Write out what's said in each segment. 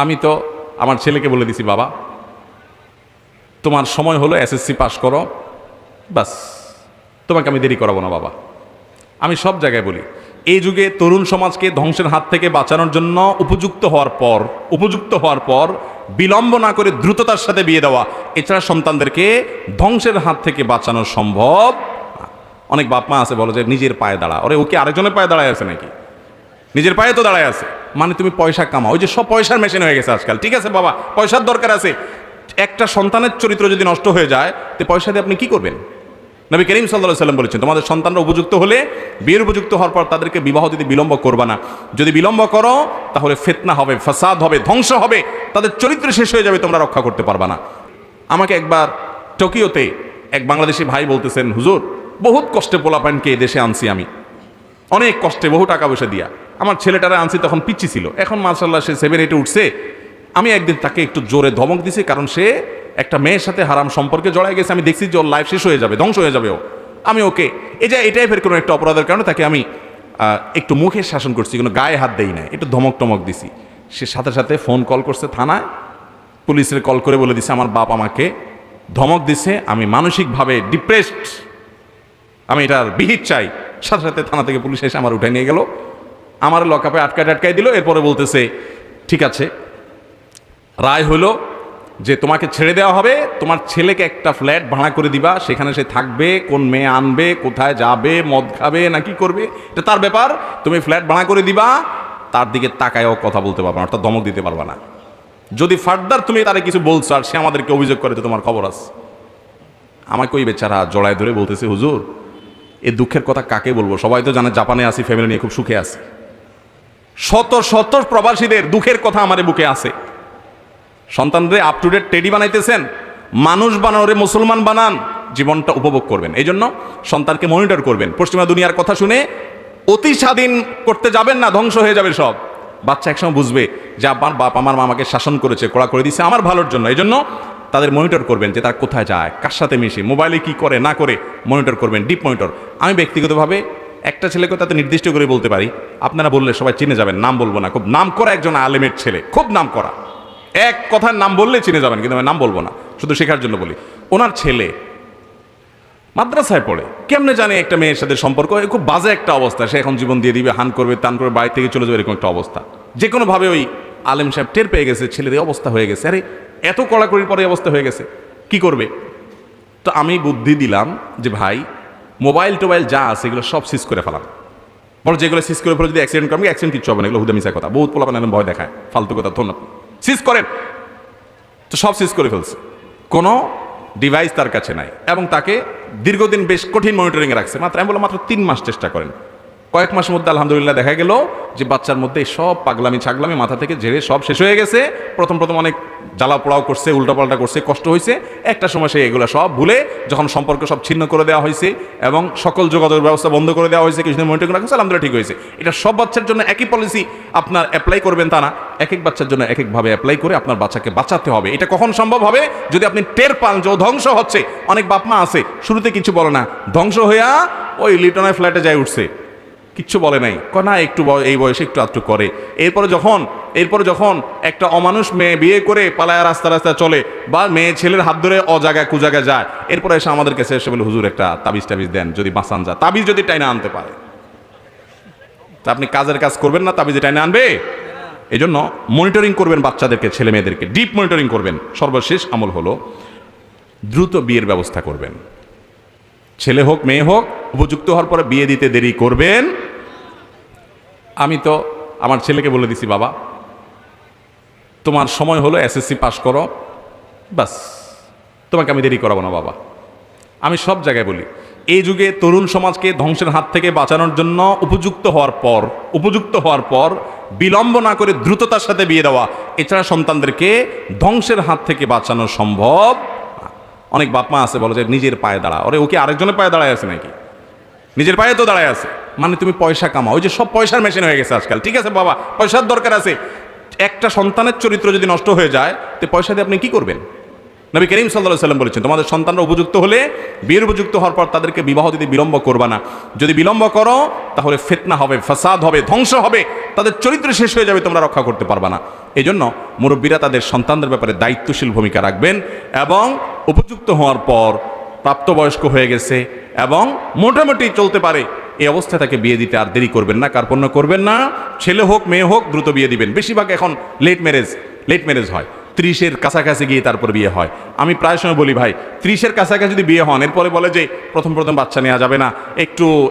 আমি তো আমার ছেলেকে বলে দিছি, বাবা তোমার সময় হলো, এসএসসি পাস করো, বাস, তোমাকে আমি দেরি করাবো না বাবা। আমি সব জায়গায় বলি, এই যুগে তরুণ সমাজকে ধ্বংসের হাত থেকে বাঁচানোর জন্য উপযুক্ত হওয়ার পর বিলম্ব না করে দ্রুততার সাথে বিয়ে দেওয়া, এছাড়া সন্তানদেরকে ধ্বংসের হাত থেকে বাঁচানো সম্ভব। অনেক বাপ মা আছে বলে যে নিজের পায়ে দাঁড়া, ওরে ওকে আরেকজনের পায়ে দাঁড়ায় আছে নাকি? নিজের পায়ে তো দাঁড়ায় আছে, মানে তুমি পয়সা কামাও, ওই যে সব পয়সার মেশিন হয়ে গেছে আজকাল। ঠিক আছে বাবা, পয়সার দরকার আছে, একটা সন্তানের চরিত্র যদি নষ্ট হয়ে যায় তো পয়সা দিয়ে আপনি কি করবেন? নবী করিম সাল্লাল্লাহু আলাইহি ওয়াসাল্লাম বলেছেন, তোমাদের সন্তানরা উপযুক্ত হলে, বিয়ের উপযুক্ত হওয়ার পর তাদেরকে বিবাহ দিতে বিলম্ব করবা না। যদি বিলম্ব করো তাহলে ফিতনা হবে, ফাসাদ হবে, ধ্বংস হবে, তাদের চরিত্র শেষ হয়ে যাবে, তোমরা রক্ষা করতে পারবা না। আমাকে একবার টোকিওতে এক বাংলাদেশি ভাই বলতেছেন, হুজুর বহুত কষ্টে পোলাপানকে দেশে আনছি আমি, অনেক কষ্টে, বহু টাকা পয়সা দিয়া আমার ছেলেটারা আনছি, তখন পিচ্ছি ছিল, এখন মাশাআল্লাহ সে 7-8 উঠছে। আমি একদিন তাকে একটু জোরে ধমক দিছি, কারণ সে একটা মেয়ের সাথে হারাম সম্পর্কে জড়ায় গেছে। আমি দেখছি যে ওর লাইফ শেষ হয়ে যাবে, ধ্বংস হয়ে যাবে ও। আমি ওকে এই টাইপের কোনো একটা অপরাধের কারণে তাকে আমি একটু মুখে শাসন করছি, কোনো গায়ে হাত দেই না, একটু ধমক টমক দিছি। সে সাথে সাথে ফোন কল করছে থানায়, পুলিশের কল করে বলে দিছে আমার বাপ আমাকে ধমক দিছে, আমি মানসিকভাবে ডিপ্রেসড, আমি এটার বিহিত চাই। সাথে সাথে থানা থেকে পুলিশ এসে আমার উঠে নিয়ে গেল, আমার লকআপে আটকায় দিল। এরপরে বলতেছে ঠিক আছে, রায় হলো যে তোমাকে ছেড়ে দেওয়া হবে, তোমার ছেলেকে একটা ফ্ল্যাট ভাড়া করে দিবা, সেখানে সে থাকবে, কোন মেয়ে আনবে, কোথায় যাবে, মদ খাবে না কি করবে এটা তার ব্যাপার, তুমি ফ্ল্যাট ভাড়া করে দিবা, তার দিকে তাকায়ও কথা বলতে পারবা না, অর্থাৎ ধমক দিতে পারবা না। যদি ফার্দার তুমি তারে কিছু বলছো আর সে আমাদেরকে অভিযোগ করে তো তোমার খবর আছে। আমাকে ওই বেচারা জড়ায় ধরে বলতেছে, হুজুর এই দুঃখের কথা কাকে বলবো? সবাই তো জানে জাপানে আছি, ফ্যামিলি নিয়ে খুব সুখে আছি, শত শত প্রবাসীদের দুঃখের কথা আমার বুকে আছে। সন্তানদের আপ টু ডেট টেডি বানাইতেছেন, মানুষ বানানোরে মুসলমান বানান, জীবনটা উপভোগ করবেন। এই জন্য সন্তানকে মনিটর করবেন, পশ্চিমা দুনিয়ার কথা শুনে অতি স্বাধীন করতে যাবেন না, ধ্বংস হয়ে যাবে সব। বাচ্চা একসময় বুঝবে যে আমার বাপ আমার মা আমাকে শাসন করেছে, কড়া করে দিয়েছে আমার ভালোর জন্য। এই জন্য তাদের মনিটর করবেন যে তার কোথায় যায়, কার সাথে মিশে, মোবাইলে কি করে না করে মনিটর করবেন, ডিপ মনিটর। আমি ব্যক্তিগতভাবে একটা ছেলেকে তাতে নির্দিষ্ট করে বলতে পারি, আপনারা বললে সবাই চিনে যাবেন, নাম বলবো না, খুব নাম করা একজন আলেমের ছেলে, খুব নাম করা, এক কথার নাম বললে চিনে যাবেন, কিন্তু আমি নাম বলবো না, শুধু শেখার জন্য বলি। ওনার ছেলে মাদ্রাসায় পড়ে, কেমনে জানে একটা মেয়ের সাথে সম্পর্ক, খুব বাজে একটা অবস্থা, সে এখন জীবন দিয়ে দিবে, হান করবে, তান করবে, বাড়ি থেকে চলে যাবে, এরকম একটা অবস্থা। যে কোনোভাবে ওই আলেম সাহেব টের পেয়ে গেছে ছেলের এই অবস্থা হয়ে গেছে, আরে এত কড়াকড়ির পরে অবস্থা হয়ে গেছে, কি করবে? তো আমি বুদ্ধি দিলাম যে ভাই মোবাইল টোবাইল যা আছে এগুলো সব সিজ করে ফেলাম, বলো যেগুলো সিজ করে ফেলে যদি অ্যাক্সিডেন্ট করবে, অ্যাক্সিডেন্ট কিচ্ছু হবে না, এগুলো হুদামিসা কথা, বহুত পোলাপান একদম ভয় দেখায়, ফালতু কথা, ধন্যবাদ, সিজ করেন। তো সব সিজ করে ফেলছে, কোনো ডিভাইস তার কাছে নাই, এবং তাকে দীর্ঘদিন বেশ কঠিন মনিটরিংয়ে রাখছে। মাত্র আমি বললাম মাত্র 3 মাস চেষ্টা করেন। কয়েক মাসের মধ্যে আলহামদুলিল্লাহ দেখা গেল যে বাচ্চার মধ্যে সব পাগলামি ছাগলামি মাথা থেকে ঝেড়ে সব শেষ হয়ে গেছে। প্রথম অনেক জ্বালা পোড়াও করছে, উল্টাপাল্টা করছে, কষ্ট হয়েছে, একটা সময় সে এগুলো সব ভুলে যখন সম্পর্ক সব ছিন্ন করে দেওয়া হয়েছে এবং সকল যোগাযোগ ব্যবস্থা বন্ধ করে দেওয়া হয়েছে, কিছুদিন মনিটরিং রাখছে, আলহামদুলিল্লাহ ঠিক হয়েছে। এটা সব বাচ্চার জন্য একই পলিসি আপনার অ্যাপ্লাই করবেন তা না, এক এক বাচ্চার জন্য এক একভাবে অ্যাপ্লাই করে আপনার বাচ্চাকে বাঁচাতে হবে। এটা কখন সম্ভব হবে? যদি আপনি টের পান যে ও ধ্বংস হচ্ছে। অনেক বাপ মা আছে শুরুতে কিছু বলে না, ধ্বংস হইয়া ওই লিটনের ফ্ল্যাটে যায় উঠছে, কিচ্ছু বলে নাই, না একটু এই বয়সে একটু আধটু করে। এরপরে যখন একটা অমানুষ মেয়ে বিয়ে করে পালায়া রাস্তা চলে, বা মেয়ে ছেলের হাত ধরে অজায়গায় কুজায়গায় যায়, এরপরে এসে আমাদের কাছে এসে বলে হুজুর একটা তাবিজ টাবিজ দেন, যদি বাঁচান যায়। তাবিজ যদি টাইনা আনতে পারে তা আপনি কাজের কাজ করবেন না, তাবিজে টাইনা আনবে? এই জন্য মনিটরিং করবেন বাচ্চাদেরকে, ছেলে মেয়েদেরকে ডিপ মনিটরিং করবেন। সর্বশেষ আমল হলো দ্রুত বিয়ের ব্যবস্থা করবেন। ছেলে হোক মেয়ে হোক, উপযুক্ত হওয়ার পরে বিয়ে দিতে দেরি করবেন। আমি তো আমার ছেলেকে বলে দিছি, বাবা তোমার সময় হলো, এসএসসি পাস করো, বাস, তোমাকে আমি দেরি করাবো না বাবা। আমি সব জায়গায় বলি, এই যুগে তরুণ সমাজকে ধ্বংসের হাত থেকে বাঁচানোর জন্য উপযুক্ত হওয়ার পর বিলম্ব না করে দ্রুততার সাথে বিয়ে দেওয়া, এছাড়া সন্তানদেরকে ধ্বংসের হাত থেকে বাঁচানো সম্ভব। অনেক বাপ মা আছে বলে যে নিজের পায়ে দাঁড়া, ওরে ওকে আরেকজনের পায়ে দাঁড়ায় আছে নাকি? নিজের পায়ে তো দাঁড়ায় আছে, মানে তুমি পয়সা কামাও, ওই যে সব পয়সার মেশিন হয়ে গেছে আজকাল। ঠিক আছে বাবা, পয়সার দরকার আছে, একটা সন্তানের চরিত্র যদি নষ্ট হয়ে যায় তো পয়সা দিয়ে আপনি কি করবেন? নবী করিম সাল্লাল্লাহু আলাইহি ওয়াসাল্লাম বলেছেন, তোমাদের সন্তানরা উপযুক্ত হলে বিয়ের উপযুক্ত হওয়ার পর তাদেরকে বিবাহ দিতে বিলম্ব করবা না। যদি বিলম্ব করো তাহলে ফিতনা হবে, ফাসাদ হবে, ধ্বংস হবে, তাদের চরিত্র শেষ হয়ে যাবে, তোমরা রক্ষা করতে পারবা না। এই জন্য মুরব্বীরা তাদের সন্তানদের ব্যাপারে দায়িত্বশীল ভূমিকা রাখবেন এবং উপযুক্ত হওয়ার পর প্রাপ্তবয়স্ক হয়ে গেছে এবং মোটামুটি চলতে পারে, এই অবস্থায় তাকে বিয়ে দিতে আর দেরি করবেন না, কার্পণ্য করবেন না। ছেলে হোক মেয়ে হোক দ্রুত বিয়ে দিবেন। বেশিরভাগ এখন লেট ম্যারেজ হয়, 30-এর কাছাকাছি গিয়ে তারপর বিয়ে হয়। আমি প্রায় সময় বলি, ভাই 30-এর কাছাকাছি যদি বিয়ে হন, এরপরে বলে যে প্রথম বাচ্চা নেওয়া যাবে না,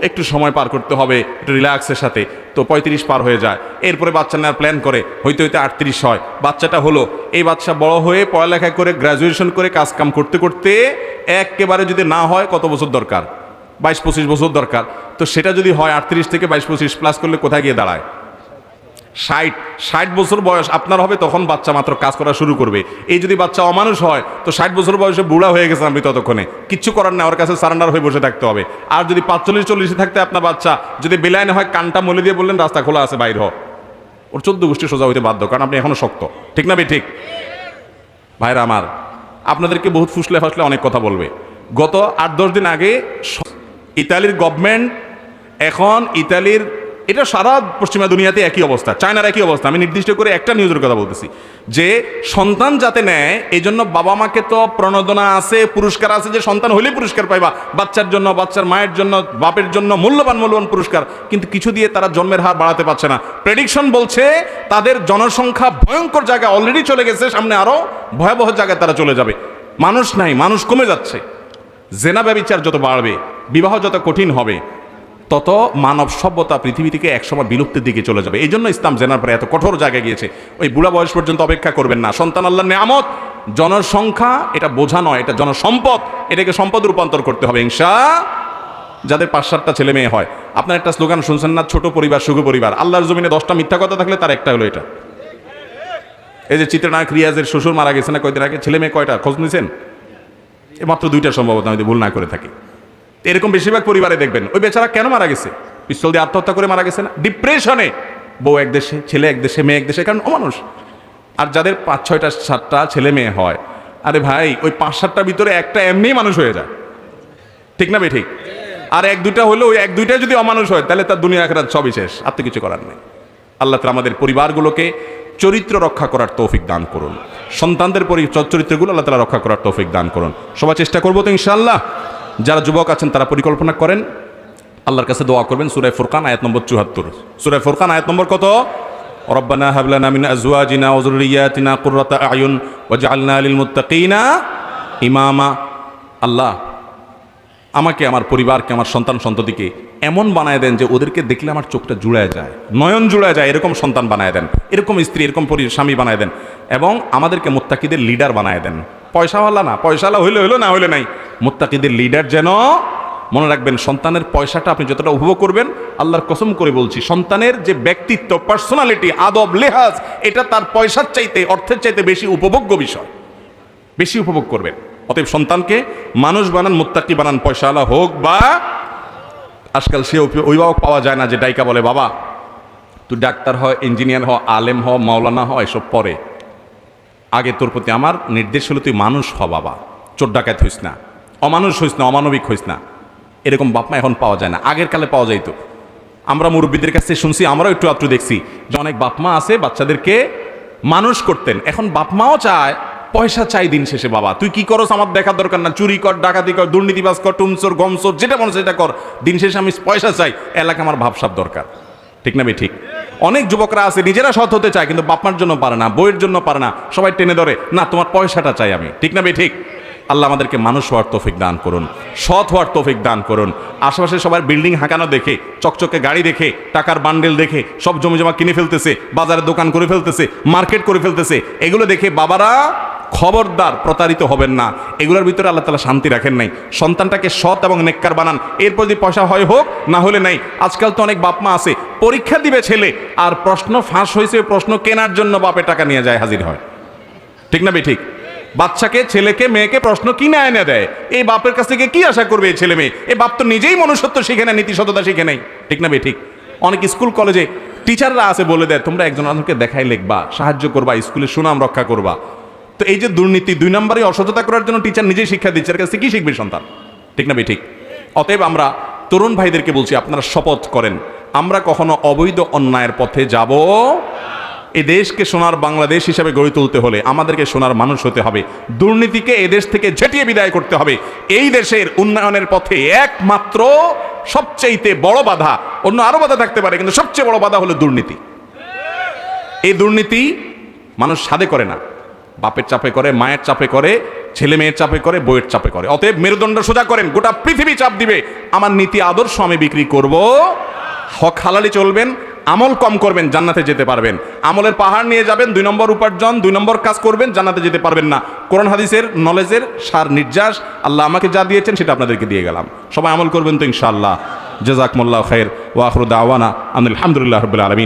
একটু সময় পার করতে হবে একটু রিল্যাক্সের সাথে, তো 35 পার হয়ে যায়। এরপরে বাচ্চা নেওয়ার প্ল্যান করে, হইতে 38 হয়, বাচ্চাটা হলো। এই বাচ্চা বড় হয়ে পড়ালেখা করে গ্র্যাজুয়েশন করে কাজ কাম করতে করতে একেবারে যদি না হয় কত বছর দরকার? 22-25 বছর দরকার। তো সেটা যদি হয় 38 থেকে 22-25 প্লাস করলে কোথায় গিয়ে দাঁড়ায়? 60 বছর বয়স আপনার হবে, তখন বাচ্চা মাত্র কাজ করা শুরু করবে। এই যদি বাচ্চা অমানুষ হয় তো 60 বছর বয়সে বুড়া হয়ে গেছে আপনি, ততক্ষণে কিচ্ছু করার না, ওর কাছে সারেন্ডার হয়ে বসে থাকতে হবে। আর যদি 45-40 থাকতে আপনার বাচ্চা যদি বেলাইন হয়, কানটা মলে দিয়ে বললেন রাস্তা খোলা আছে বাইর হ, ওর 14 গোষ্ঠী সোজা হইতে বাধ্য, কারণ আপনি এখনো শক্ত। ঠিক না ঠিক? ভাইরা আমার, আপনাদেরকে বহুত ফুসলে ফাসলে অনেক কথা বলবে। গত 8-10 দিন আগে ইতালির গভর্নমেন্ট, এখন ইতালির, এটা সারা পশ্চিমা দুনিয়াতে একই অবস্থা, চায়নার একই অবস্থা, আমি নির্দিষ্ট করে একটা নিউজের কথা বলতেছি, যে সন্তান যাতে নেয় এই জন্য বাবা মাকে তো প্রণোদনা আছে, পুরস্কার আছে, যে সন্তান হলেই পুরস্কার পাইবা, বাচ্চার জন্য, বাচ্চার মায়ের জন্য, বাপের জন্য মূল্যবান পুরস্কার, কিন্তু কিছু দিয়ে তারা জন্মের হার বাড়াতে পারছে না। প্রেডিকশন বলছে তাদের জনসংখ্যা ভয়ঙ্কর জায়গায় অলরেডি চলে গেছে, সামনে আরো ভয়াবহ জায়গায় তারা চলে যাবে। মানুষ নাই, মানুষ কমে যাচ্ছে। জেনা ব্যভিচার যত বাড়বে, বিবাহ যত কঠিন হবে, তত মানব সভ্যতা পৃথিবী থেকে একসময় বিলুপ্তির দিকে চলে যাবে। এই জন্য ইসলাম জেনার পরে এত কঠোর জায়গায় গিয়েছে। ওই বুড়া বয়স পর্যন্ত অপেক্ষা করবেন না। সন্তান আল্লাহর নেয়ামত, জনসংখ্যা এটা বোঝা নয়, এটা জনসম্পদ, এটাকে সম্পদ রূপান্তর করতে হবে যাদের 5-7টা ছেলে মেয়ে হয়। আপনার একটা স্লোগান শুনছেন না, ছোট পরিবার সুখ পরিবার। আল্লাহর জমিনে 10টা মিথ্যা কথা থাকলে তার একটা হলো এটা। এই যে চিত্রনায়ক রিয়াজের শ্বশুর মারা গেছে না কয়দিন আগে, ছেলে মেয়ে কয়টা খোঁজ নিয়েছেন? মাত্র 2টা সম্ভবত, আমি ভুল না করে থাকি। এরকম বেশিরভাগ পরিবারে দেখবেন ওই বেচারা কেন মারা গেছে? পিস্তল দিয়ে আত্মহত্যা করে মারা গেছে না? ডিপ্রেশনে, বউ এক দেশে, ছেলে এক দেশে, মেয়ে এক দেশে, কারণ অমানুষ। আর যাদের 5-6টা ছেলে মেয়ে হয়, আরে ভাই ওই 5-7টার ভিতরে একটা এমনিই মানুষ হয়ে যায়। ঠিক না ঠিক? আর 1-2টা হলো, ওই 1-2টা যদি অমানুষ হয় তাহলে তার দুনিয়া আখিরাত সবই শেষ, আর তো কিছু করার নেই। আল্লাহ তাআলা আমাদের পরিবারগুলোকে চরিত্র রক্ষা করার তৌফিক দান করুন, সন্তানদের চরিত্রগুলো আল্লাহ তাআলা রক্ষা করার তৌফিক দান করুন। সবাই চেষ্টা করবো তো ইনশাআল্লাহ। যারা যুবক আছেন তারা পরিকল্পনা করেন, আল্লাহর কাছে দোয়া করবেন। সূরা ফুরকান আয়াত নম্বর 74। সূরা ফুরকান আয়াত নম্বর কত? রব্বানা হাব লানা মিন আজওয়াজিনা ওয়া যুররিয়াতিনা কুররাতা আয়ুন ওয়াজআলনা লিল মুত্তাকিনা ইমামা। আল্লাহ আমাকে, আমার পরিবারকে, আমার সন্তান সন্ততিকে এমন বানায় দেন যে ওদেরকে দেখলে আমার চোখটা জুড়ায় যায়, নয়ন জুড়ায় যায়, এরকম সন্তান বানায় দেন, এরকম স্ত্রী, এরকম স্বামী বানায় দেন, এবং আমাদেরকে মুত্তাকিদের লিডার বানায় দেন। পয়সাওয়ালা না, পয়সাওয়ালা হইলে হইলো, না হইলে নাই, মুত্তাকিদের লিডার যেন। মনে রাখবেন, সন্তানের পয়সাটা আপনি যতটা উপভোগ করবেন, আল্লাহর কসম করে বলছি, সন্তানের যে ব্যক্তিত্ব, পার্সোনালিটি, আদব, লেহাজ, এটা তার পয়সার চাইতে, অর্থের চাইতে বেশি উপভোগ্য বিষয়, বেশি উপভোগ করবেন। অতএব সন্তানকে মানুষ বানান, মুত্তাকি বানান, পয়সাওয়ালা হোক বা, আজকাল সে অভিভাবক পাওয়া যায় না যে ডাইকা বলে বাবা তুই ডাক্তার হয়, ইঞ্জিনিয়ার হ, আলেম হ, মাওলানা হ, এসব পরে, আগে তোর প্রতি আমার নির্দেশ হলো তুই মানুষ হ বাবা, চোর ডাকাত হইস না, অমানুষ হইস না, অমানবিক হইস না। এরকম বাপ মা এখন পাওয়া যায় না, আগের কালে পাওয়া যাইতো। আমরা মুরব্বীদের কাছে শুনছি, আমরাও একটু আধটু দেখছি যে অনেক বাপ মা আছে বাচ্চাদেরকে মানুষ করতেন। এখন বাপ মাও চায়, পয়সা চাই দিন শেষে, বাবা তুই কি করস আমার দেখার দরকার না, চুরি কর, ডাকাতি কর, দুর্নীতিবাজ কর, টুমচোর, গমচোর, যেটা মনে সেটা কর, দিন শেষে আমি পয়সা চাই, এলাকা আমার ভাবসাব দরকার। ঠিক না ঠিক? অনেক যুবকরা আছে নিজেরা সৎ হতে চায় কিন্তু বাপমার জন্য পারে না, বইয়ের জন্য পারে না, সবাই টেনে ধরে, না তোমার পয়সাটা চাই আমি। ঠিক না ঠিক? আল্লাহ আমাদেরকে মানুষ হওয়ার তৌফিক দান করুন, সৎ হওয়ার তৌফিক দান করুন। আশেপাশে সবার বিল্ডিং হাঁকানো দেখে, চকচকে গাড়ি দেখে, টাকার বান্ডেল দেখে, সব জমি জমা কিনে ফেলতেছে, বাজারে দোকান করে ফেলতেছে, মার্কেট করে ফেলতেছে, এগুলো দেখে বাবারা খবরদার প্রতারিত হবেন না। এগুলোর ভিতরে আল্লাহ তাআলা শান্তি রাখেন নাই। সন্তানটাকে সৎ এবং নেককার বানান, এরপর যদি পয়সা হয় হোক, না হলে নাই। আজকাল তো অনেক বাপ মা আছে, পরীক্ষা দিবে ছেলে, আর প্রশ্ন ফাঁস হয়েছে, প্রশ্ন কেনার জন্য বাপে টাকা নিয়ে যায়, হাজির হয়। ঠিক না ঠিক? বাচ্চাকে, ছেলেকে, মেয়েকে প্রশ্ন কিনে এনে দেয়, এই বাপের কাছ থেকে কি আশা করবে এই ছেলে মেয়ে? এই বাপ তো নিজেই মনুষ্যত্ব শিখে নেয়, নীতি সততা শিখে নেই। ঠিক না ঠিক? অনেক স্কুল কলেজে টিচাররা আছে, বলে দেয় তোমরা একজন অন্যকে দেখাই লিখবা, সাহায্য করবা, স্কুলের সুনাম রক্ষা করবা। তো এই যে দুর্নীতি, 2 নম্বরে অসততা করার জন্য টিচার নিজেই শিক্ষা দিচ্ছে, এর কাছে কি শিখবে সন্তান? ঠিক না ভাই? ঠিক। অতএব আমরা তরুণ ভাইদেরকে বলছি, আপনারা শপথ করেন আমরা কখনো অবৈধ অন্যায়ের পথে যাব। এই দেশকে সোনার বাংলাদেশ হিসাবে গড়ে তুলতে হলে আমাদেরকে সোনার মানুষ হতে হবে। দুর্নীতিকে এই দেশ থেকে ঝেঁটিয়ে বিদায় করতে হবে। এই দেশের উন্নয়নের পথে একমাত্র সবচেয়ে বড় বাধা, অন্য আরো বাধা থাকতে পারে, কিন্তু সবচেয়ে বড় বাধা হলো দুর্নীতি। এই দুর্নীতি মানুষ সাধে করে না, বাপের চাপে করে, মায়ের চাপে করে, ছেলে মেয়ের চাপে করে, বইয়ের চাপে করে। অতএব মেরুদণ্ড সোজা করেন, গোটা পৃথিবী চাপ দিবে আমার নীতি আদর্শ আমি বিক্রি করব। হক হালালি চলবেন, আমল কম করবেন, জান্নাতে যেতে পারবেন। আমলের পাহাড় নিয়ে যাবেন, 2 নম্বর উপার্জন, 2 নম্বর কাজ করবেন, জান্নাতে যেতে পারবেন না। কোরআন হাদিসের নলেজের সার নির্যাস, আল্লাহ আমাকে যা দিয়েছেন সেটা আপনাদেরকে দিয়ে গেলাম। সবাই আমল করবেন তো ইনশাআল্লাহ। জাযাকুমুল্লাহু খাইর ওয়া আখিরু দাওয়ানা আলহামদুলিল্লাহি রাব্বিল আলামিন।